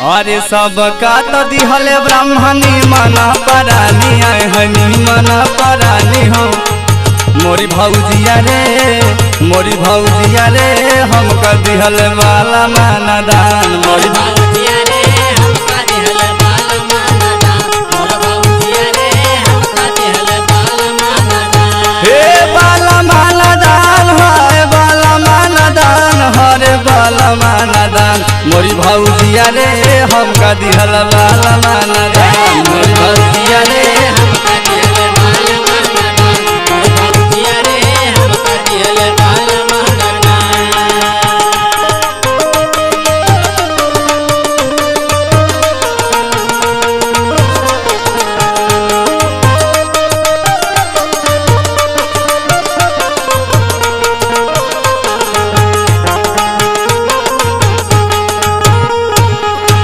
अरे सबका तो दिहले ब्राह्मणी मना परानी आए हनी मना परानी हो मोरी भौजिया रे हमका दिहले वाला माना दान मोरी भौजिया रे हमका दिहले वाला माना दान मोर भौजिया रे हमका दिहले वाला माना दान हे वाला माना दान है वाला माना दान हरे वाला माना दान मोरी भौजिया रे हमका दिहले वाला माना दान मोरी भौजिया रे